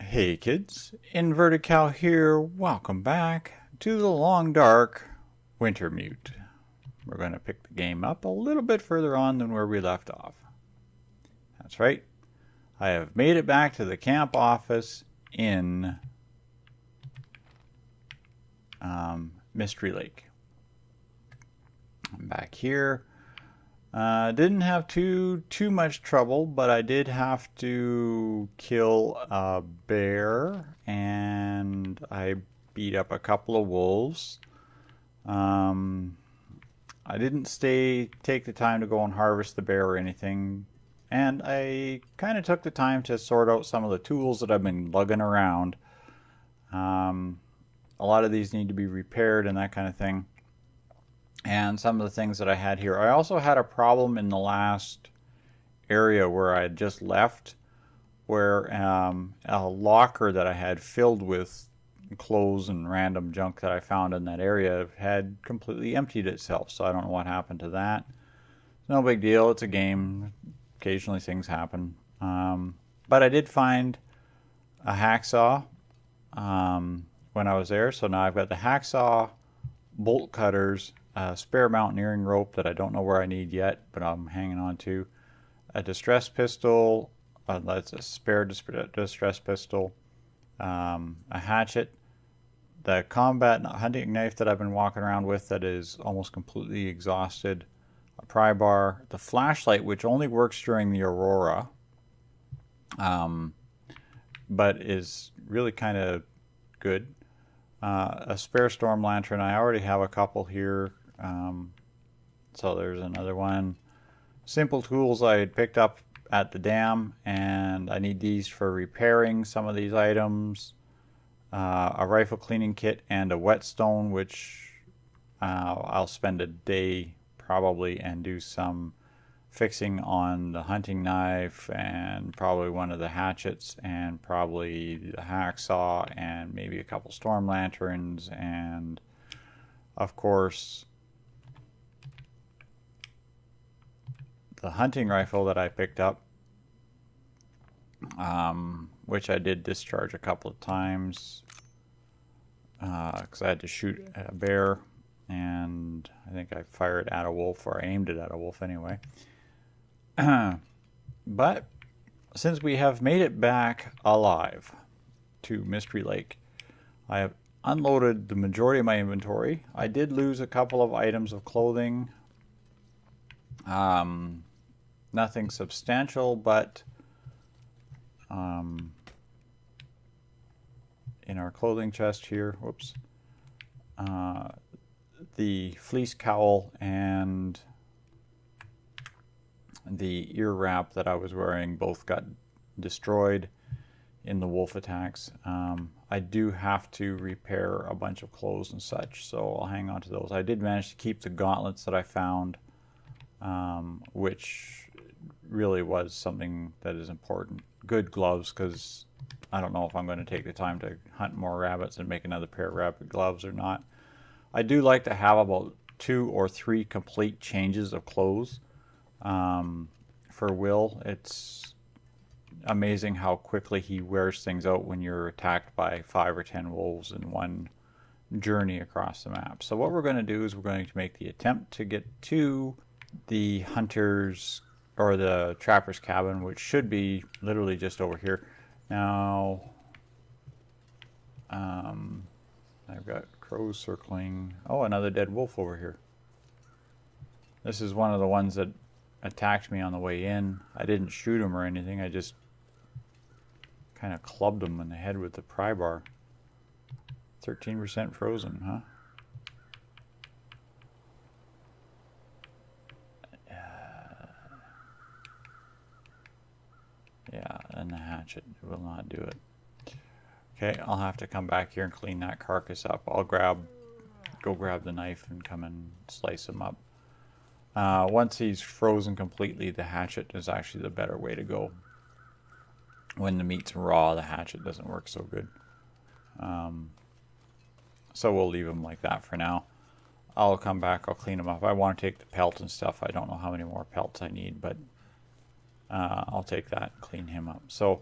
Hey kids, Inverted Cow here. Welcome back to the long dark Wintermute. We're going to pick the game up a little bit further on than where we left off. That's right. I have made it back to the camp office in Mystery Lake. I'm back here. Didn't have too much trouble, but I did have to kill a bear, and I beat up a couple of wolves. I didn't take the time to go and harvest the bear or anything, and I kind of took the time to sort out some of the tools that I've been lugging around. A lot of these need to be repaired and that kind of thing. And some of the things that I had here. I also had a problem in the last area where I had just left, where a locker that I had filled with clothes and random junk that I found in that area had completely emptied itself. So I don't know what happened to that. It's no big deal. It's a game. Occasionally things happen. But I did find a hacksaw when I was there. So now I've got the hacksaw, bolt cutters, a spare mountaineering rope that I don't know where I need yet, but I'm hanging on to, a distress pistol, that's a spare distress pistol, a hatchet, the combat hunting knife that I've been walking around with that is almost completely exhausted, a pry bar, the flashlight which only works during the aurora, but is really kind of good. A spare storm lantern. I already have a couple here, so there's another one. Simple tools I had picked up at the dam, and I need these for repairing some of these items. A rifle cleaning kit and a whetstone, which I'll spend a day probably and do some fixing on the hunting knife and probably one of the hatchets and probably the hacksaw and maybe a couple storm lanterns, and of course the hunting rifle that I picked up, which I did discharge a couple of times because I had to shoot a bear, and I think I fired at a wolf, or I aimed it at a wolf anyway. But since we have made it back alive to Mystery Lake, I have unloaded the majority of my inventory. I did lose a couple of items of clothing. Nothing substantial, but in our clothing chest here, whoops, the fleece cowl and the ear wrap that I was wearing both got destroyed in the wolf attacks. I do have to repair a bunch of clothes and such, so I'll hang on to those. I did manage to keep the gauntlets that I found, which really was something that is important. Good gloves, because I don't know if I'm going to take the time to hunt more rabbits and make another pair of rabbit gloves or not. I do like to have about 2 or 3 complete changes of clothes. For Will, it's amazing how quickly he wears things out when you're attacked by 5 or 10 wolves in one journey across the map. So what we're going to do is we're going to make the attempt to get to the hunter's or the trapper's cabin, which should be literally just over here. Now, I've got crows circling. Oh, another dead wolf over here. This is one of the ones that attacked me on the way in. I didn't shoot him or anything. I just kind of clubbed him in the head with the pry bar. 13% frozen, huh? Yeah, and the hatchet will not do it. Okay, I'll have to come back here and clean that carcass up. I'll go grab the knife and come and slice him up. Once he's frozen completely, the hatchet is actually the better way to go. When the meat's raw, the hatchet doesn't work so good. So we'll leave him like that for now. I'll come back, I'll clean him up. I want to take the pelt and stuff. I don't know how many more pelts I need, but I'll take that and clean him up. So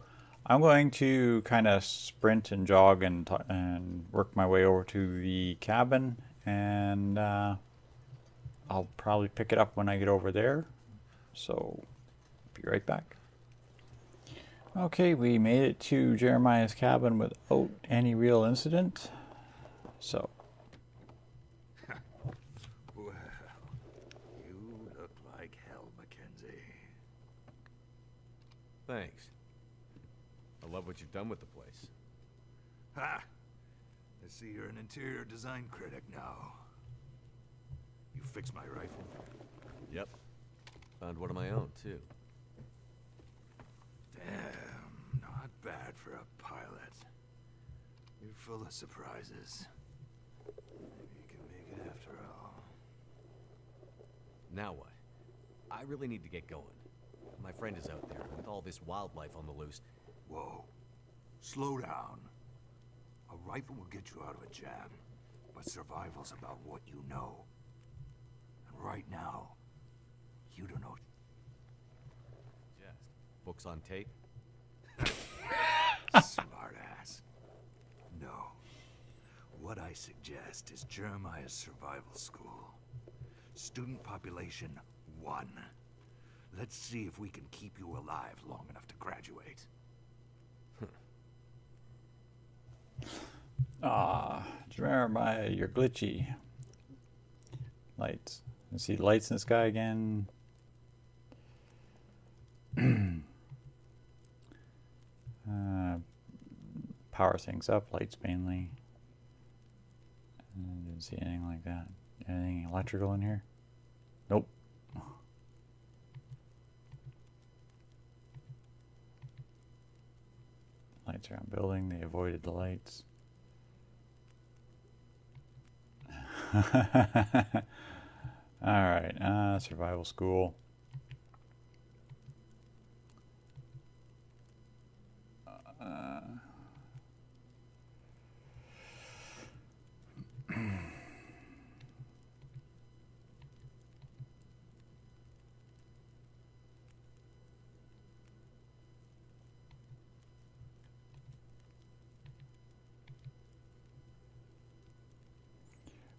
I'm going to kind of sprint and jog and work my way over to the cabin, and I'll probably pick it up when I get over there. So, be right back. Okay, we made it to Jeremiah's cabin without any real incident. So. Well, you look like hell, Mackenzie. Thanks. I love what you've done with the place. Ha! I see you're an interior design critic now. You fixed my rifle? Yep. Found one of my own, too. Damn, not bad for a pilot. You're full of surprises. Maybe you can make it after all. Now what? I really need to get going. My friend is out there, with all this wildlife on the loose. Whoa. Slow down. A rifle will get you out of a jam, but survival's about what you know. And right now, you don't know. Just books on tape? Smart ass. No. What I suggest is Jeremiah's survival school. Student population 1. Let's see if we can keep you alive long enough to graduate. Jeremiah, you're glitchy. Lights. You see lights in the sky again. Power things up, lights mainly. Didn't see anything like that. Anything electrical in here? Nope. Lights around building, they avoided the lights. Alright, survival school.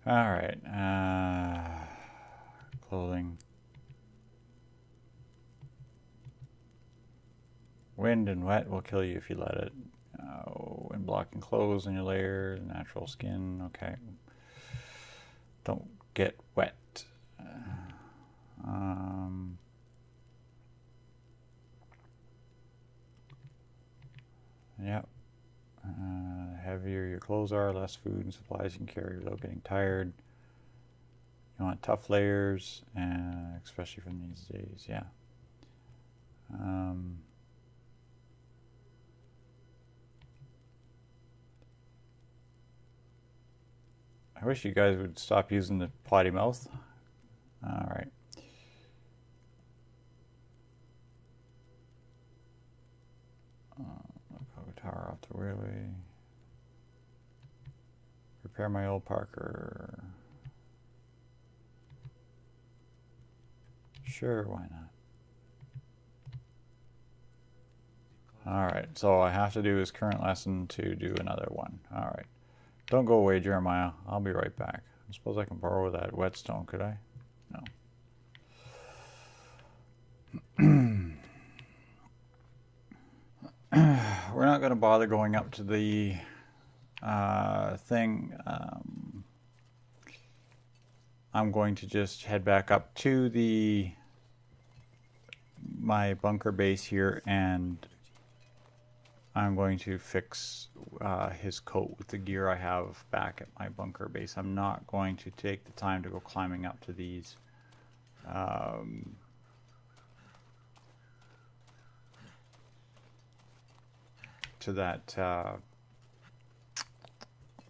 Alright, clothing. Wind and wet will kill you if you let it. Wind blocking clothes in your layer, natural skin, okay. Don't get wet. Yep. Heavier your clothes are, less food and supplies you can carry without getting tired. You want tough layers, especially from these days, yeah. I wish you guys would stop using the potty mouth. Alright. Tower off the railway. Repair my old Parker. Sure, why not? Alright, so I have to do his current lesson to do another one. Alright. Don't go away, Jeremiah. I'll be right back. I suppose I can borrow that whetstone, could I? No. We're not going to bother going up to the thing. I'm going to just head back up to my bunker base here, and I'm going to fix his coat with the gear I have back at my bunker base. I'm not going to take the time to go climbing up to these to that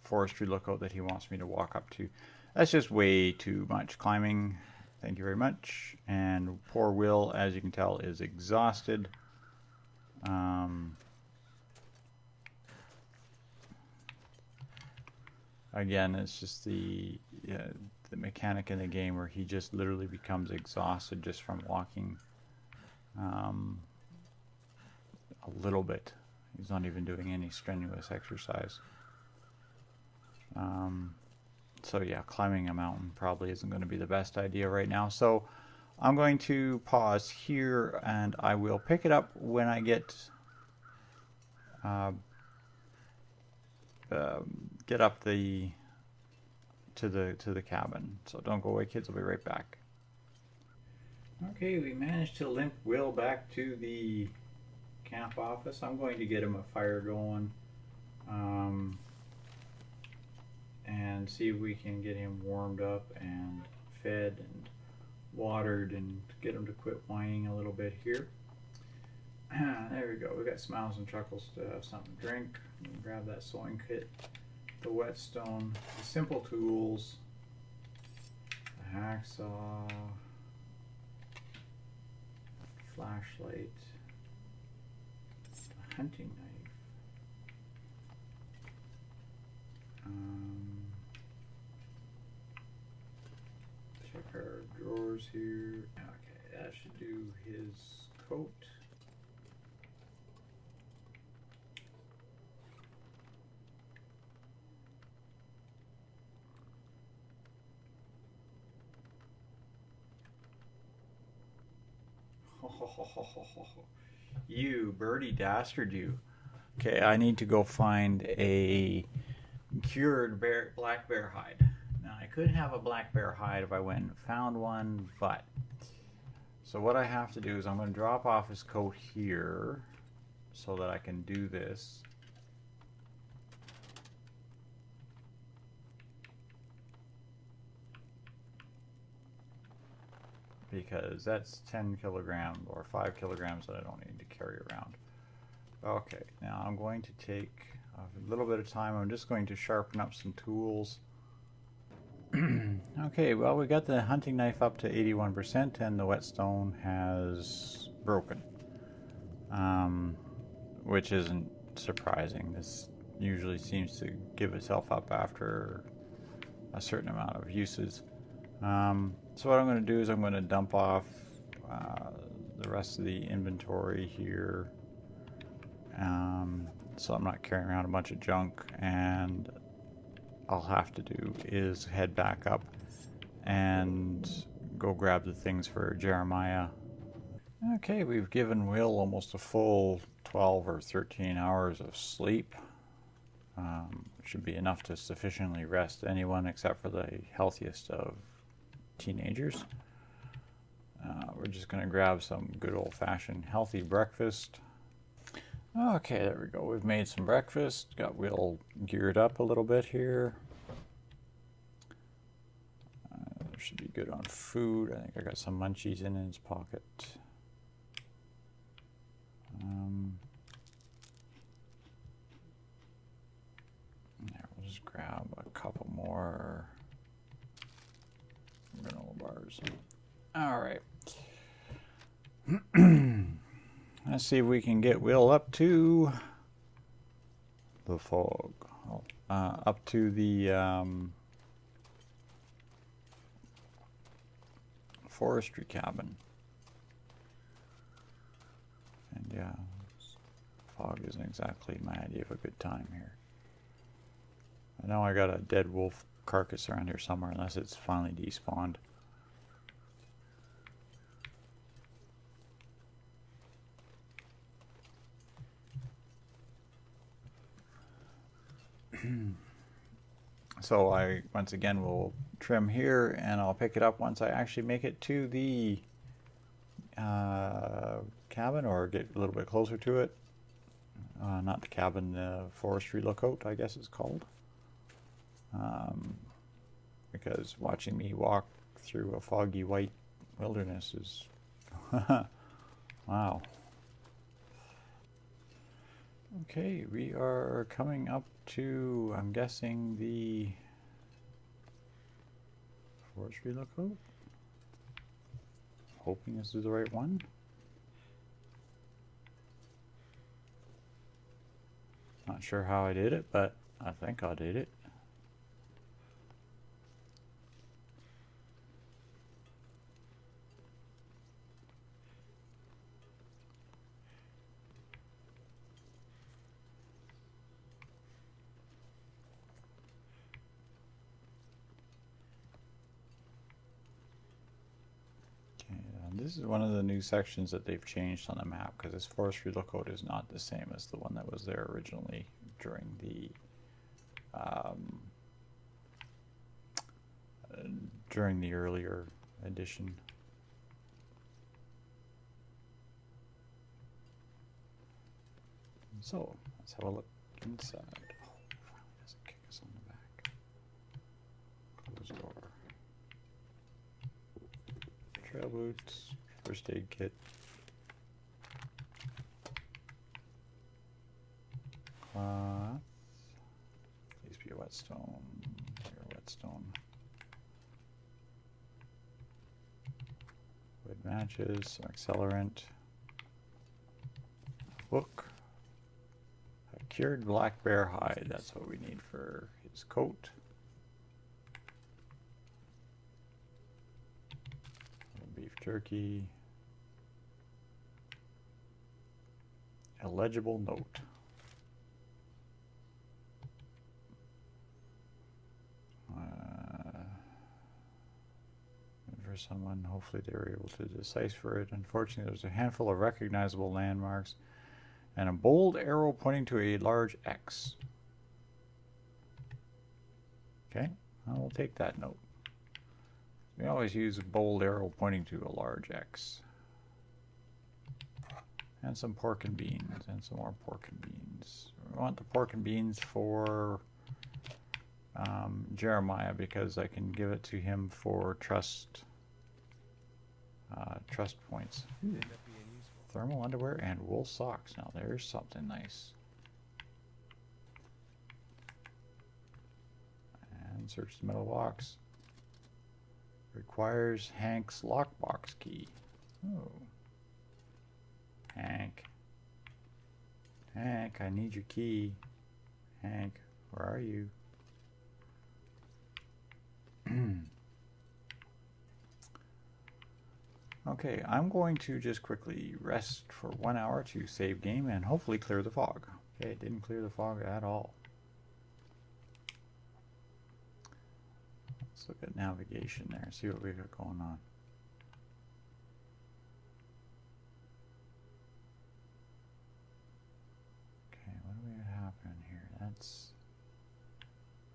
forestry lookout that he wants me to walk up to. That's just way too much climbing. Thank you very much. And poor Will, as you can tell, is exhausted. Again, it's just the mechanic in the game where he just literally becomes exhausted just from walking a little bit. He's not even doing any strenuous exercise. So yeah, climbing a mountain probably isn't going to be the best idea right now. So I'm going to pause here, and I will pick it up when I get up to the cabin. So don't go away, kids. I'll be right back. Okay, we managed to limp Will back to the camp office. I'm going to get him a fire going. And see if we can get him warmed up and fed and watered and get him to quit whining a little bit here. There we go. We got Smiles and Chuckles to have something to drink. Grab that sewing kit, the whetstone, the simple tools, the hacksaw, flashlight, the hunting knife. Check our drawers here. Okay, that should do his coat. You birdie dastard, you. Okay, I need to go find a cured black bear hide. Now, I could have a black bear hide if I went and found one, but so what I have to do is I'm going to drop off his coat here so that I can do this. Because that's 10 kilograms or 5 kilograms that I don't need to carry around. Okay, now I'm going to take a little bit of time. I'm just going to sharpen up some tools. Okay, well, we got the hunting knife up to 81% and the whetstone has broken. Which isn't surprising. This usually seems to give itself up after a certain amount of uses. So what I'm going to do is I'm going to dump off the rest of the inventory here. So I'm not carrying around a bunch of junk, and all I'll have to do is head back up and go grab the things for Jeremiah. Okay, we've given Will almost a full 12 or 13 hours of sleep. Should be enough to sufficiently rest anyone except for the healthiest of teenagers. We're just going to grab some good old-fashioned healthy breakfast. Okay, there we go. We've made some breakfast. Got Will geared up a little bit here. Should be good on food. I think I got some munchies in his pocket. Yeah, we'll just grab a couple more granola bars. All right. Let's see if we can get Will up to the fog. Up to the forestry cabin. And yeah, fog isn't exactly my idea of a good time here. I know I got a dead wolf carcass around here somewhere, unless it's finally despawned. So I once again will trim here, and I'll pick it up once I actually make it to the cabin, or get a little bit closer to it. Not the cabin, the forestry lookout, I guess it's called. Because watching me walk through a foggy white wilderness is wow. Okay, we are coming up to, I'm guessing, the forestry lookout. Hoping this is the right one. Not sure how I did it, but I think I did it. This is one of the new sections that they've changed on the map, because this forestry lookout is not the same as the one that was there originally during the earlier edition. So let's have a look inside. Oh, finally doesn't kick us on the back. Closed door. Trail boots, first aid kit. Cloth. Please be a whetstone. You're a whetstone. Wood matches, some accelerant. Book. A cured black bear hide. That's what we need for his coat. Beef jerky. Illegible note. For someone, hopefully they were able to decipher it. Unfortunately, there's a handful of recognizable landmarks and a bold arrow pointing to a large X. Okay, I will take that note. We always use a bold arrow pointing to a large X. And some pork and beans, and some more pork and beans. We want the pork and beans for Jeremiah, because I can give it to him for trust points. Thermal underwear and wool socks. Now there's something nice. And search the metal box. Requires Hank's lockbox key. Oh. Hank. Hank, I need your key. Hank, where are you? Okay, I'm going to just quickly rest for 1 hour to save game and hopefully clear the fog. Okay, it didn't clear the fog at all. Let's look at navigation there and see what we got going on. Okay, what do we have happening here? That's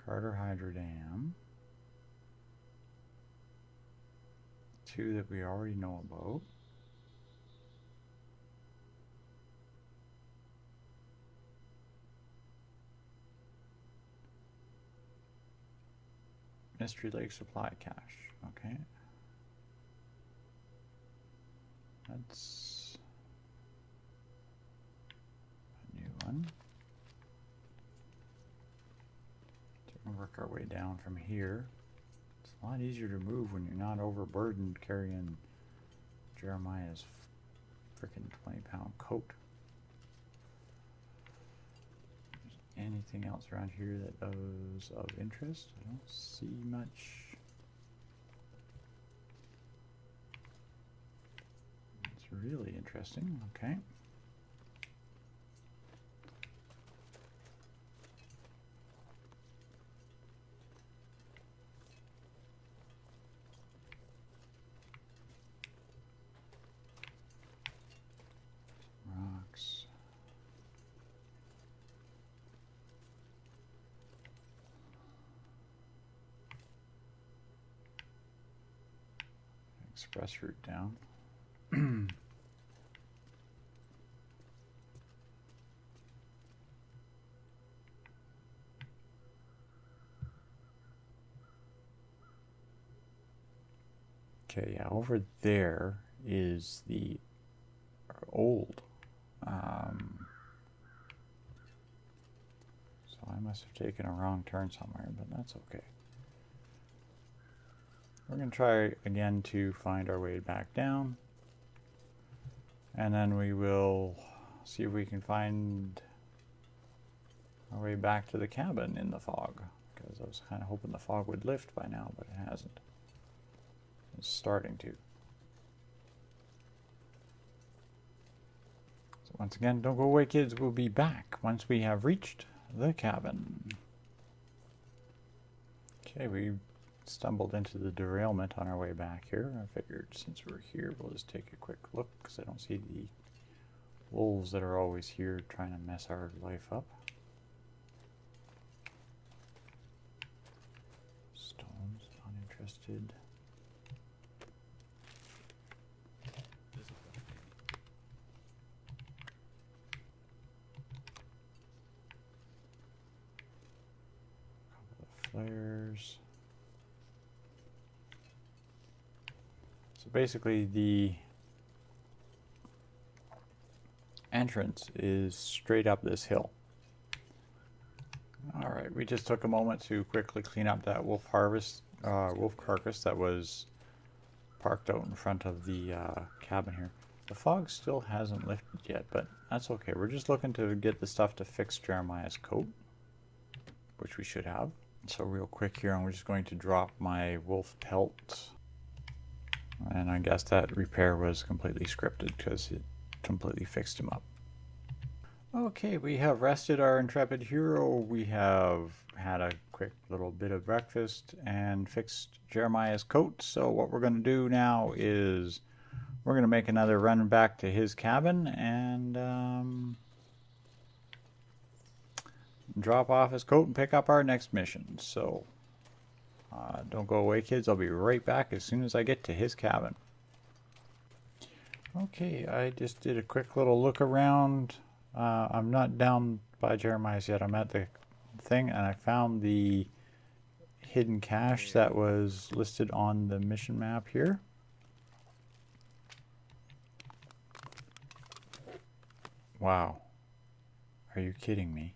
Carter Hydro Dam. Two that we already know about. Mystery Lake Supply Cache. Okay. That's a new one. So we're going to work our way down from here. It's a lot easier to move when you're not overburdened carrying Jeremiah's frickin' 20-pound coat. Anything else around here that is of interest? I don't see much. It's really interesting. Okay. Rocks. Express route down. Okay, yeah, over there is the old. So I must have taken a wrong turn somewhere, but that's okay. We're going to try again to find our way back down, and then we will see if we can find our way back to the cabin in the fog, because I was kind of hoping the fog would lift by now, but it hasn't. It's starting to. So once again, don't go away, kids. We'll be back once we have reached the cabin. Okay, we stumbled into the derailment on our way back here. I figured since we're here, we'll just take a quick look because I don't see the wolves that are always here trying to mess our life up. Stones, not interested. Flares. So basically the entrance is straight up this hill. Alright, we just took a moment to quickly clean up that wolf carcass that was parked out in front of the cabin here. The fog still hasn't lifted yet, but that's okay. We're just looking to get the stuff to fix Jeremiah's coat, which we should have. So real quick here, I'm just going to drop my wolf pelt. And I guess that repair was completely scripted because it completely fixed him up. Okay, we have rested our intrepid hero. We have had a quick little bit of breakfast and fixed Jeremiah's coat. So what we're going to do now is we're going to make another run back to his cabin and drop off his coat and pick up our next mission. So don't go away, kids. I'll be right back as soon as I get to his cabin. Okay, I just did a quick little look around. I'm not down by Jeremiah's yet. I'm at the thing and I found the hidden cache that was listed on the mission map here. Wow. Are you kidding me?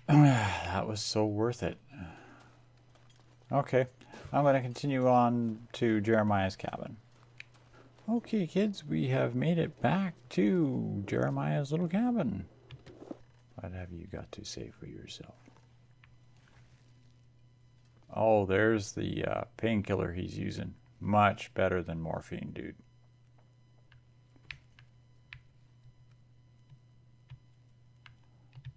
That was so worth it. Okay, I'm going to continue on to Jeremiah's cabin. Okay, kids, we have made it back to Jeremiah's little cabin. What have you got to say for yourself? Oh, there's the painkiller he's using. Much better than morphine, dude.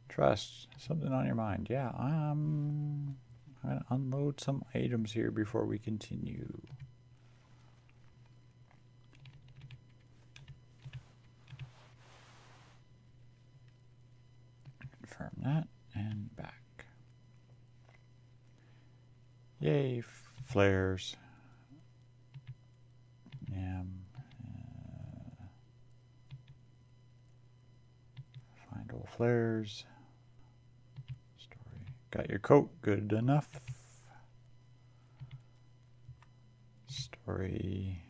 Trust, something on your mind. Yeah, I'm going to unload some items here before we continue. Confirm that and back. Yay, flares. Yeah. Find all flares. Got your coat, good enough. Story,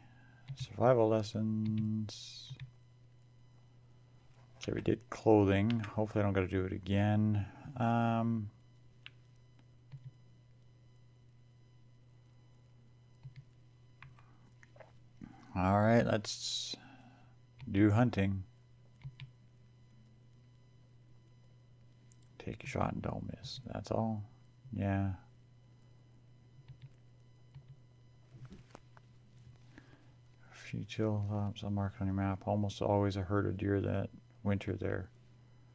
survival lessons. Okay, we did clothing. Hopefully I don't got to do it again. All right, let's do hunting. Take a shot and don't miss. That's all. Yeah. Future laps unmarked on your map. Almost always a herd of deer that winter there.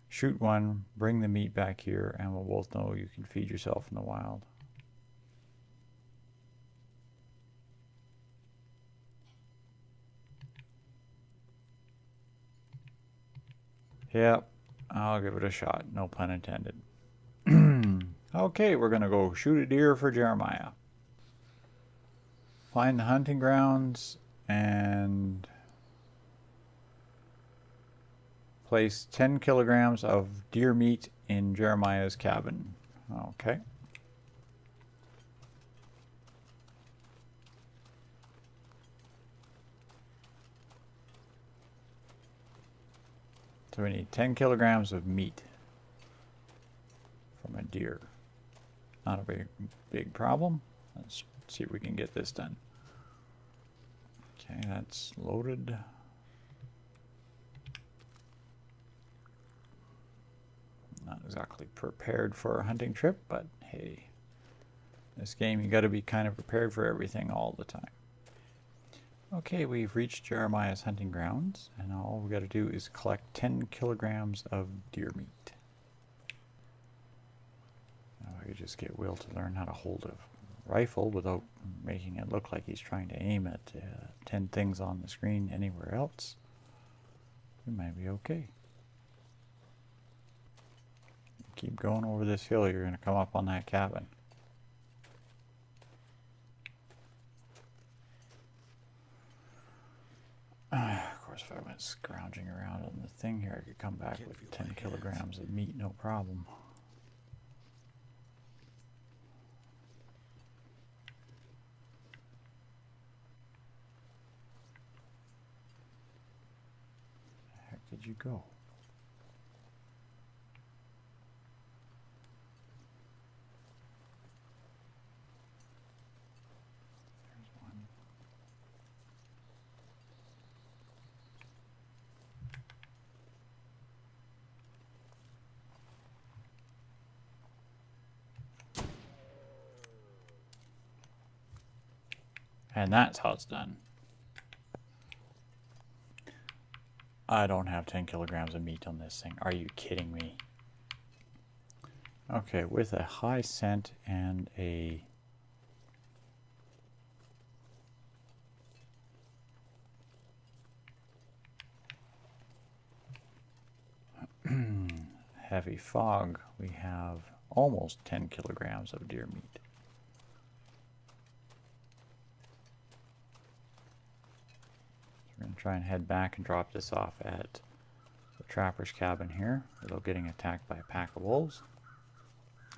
Shoot one, bring the meat back here, and we'll both know you can feed yourself in the wild. Yep. I'll give it a shot. No pun intended. Okay, we're going to go shoot a deer for Jeremiah. Find the hunting grounds and place 10 kilograms of deer meat in Jeremiah's cabin. Okay. So we need 10 kilograms of meat from a deer. Not a big problem. Let's see if we can get this done. Okay, that's loaded. Not exactly prepared for a hunting trip, but hey, this game you got to be kind of prepared for everything all the time. Okay, we've reached Jeremiah's hunting grounds, and all we got to do is collect 10 kilograms of deer meat. I you just get Will to learn how to hold a rifle without making it look like he's trying to aim at 10 things on the screen anywhere else, we might be okay. Keep going over this hill, you're going to come up on that cabin. Of course, if I went scrounging around on the thing here, I could come back with 10 kilograms of meat, no problem. Where the heck did you go? And that's how it's done. I don't have 10 kilograms of meat on this thing. Are you kidding me? Okay, with a high scent and a heavy fog, we have almost 10 kilograms of deer meat. We're going to try and head back and drop this off at the trapper's cabin here without getting attacked by a pack of wolves.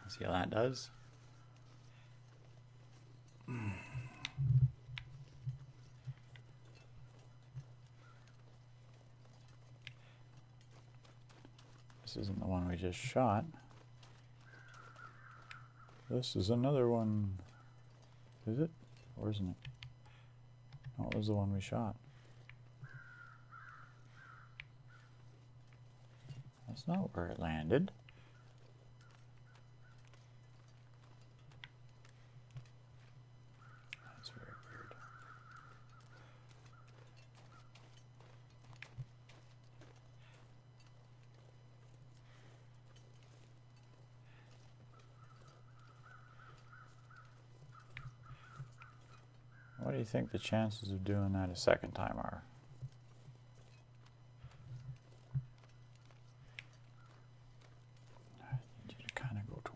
See how that does. This isn't the one we just shot. This is another one. Is it? Or isn't it? No, it was the one we shot. That's not where it landed. That's very weird. What do you think the chances of doing that a second time are?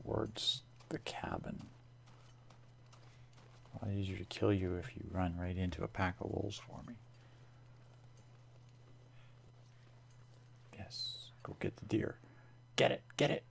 Towards the cabin. A lot easier to kill you if you run right into a pack of wolves for me. Yes, go get the deer. Get it, get it.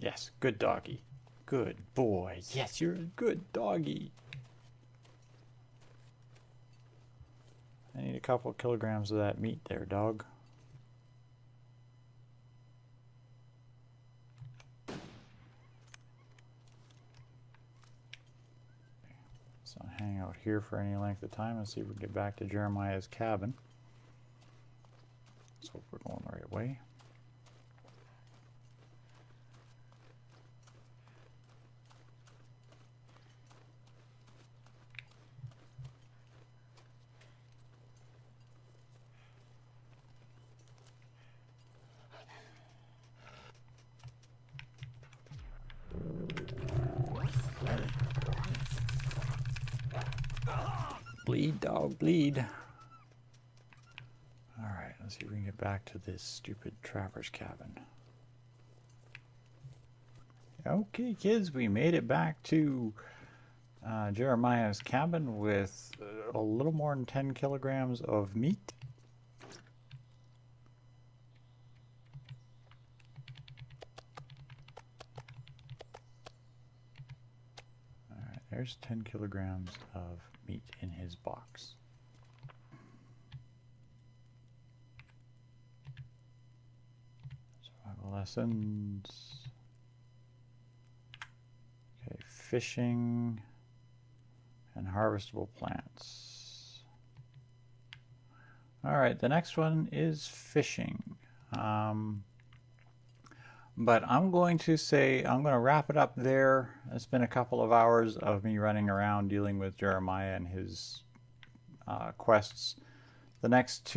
Yes, good doggy. Good boy. Yes, you're a good doggy. I need a couple of kilograms of that meat there, dog. So I'll hang out here for any length of time and see if we can get back to Jeremiah's cabin. Let's hope we're going the right way. Bleed, dog, bleed. Alright, let's see if we can get back to this stupid trapper's cabin. Okay, kids, we made it back to Jeremiah's cabin with a little more than 10 kilograms of meat. Alright, there's 10 kilograms of meat in his box. Survival lessons. Okay, fishing and harvestable plants. All right, the next one is fishing. But I'm going to say, I'm going to wrap it up there. It's been a couple of hours of me running around dealing with Jeremiah and his quests. The next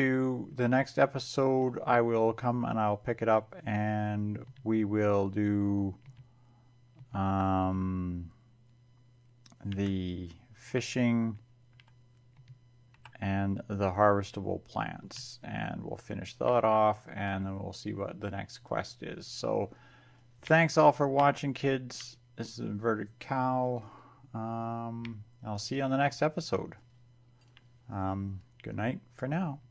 episode, I will come and I'll pick it up and we will do the fishing and the harvestable plants, and we'll finish that off and then we'll see what the next quest is. So thanks all for watching, kids. This is Inverted Cow. I'll see you on the next episode. Good night for now.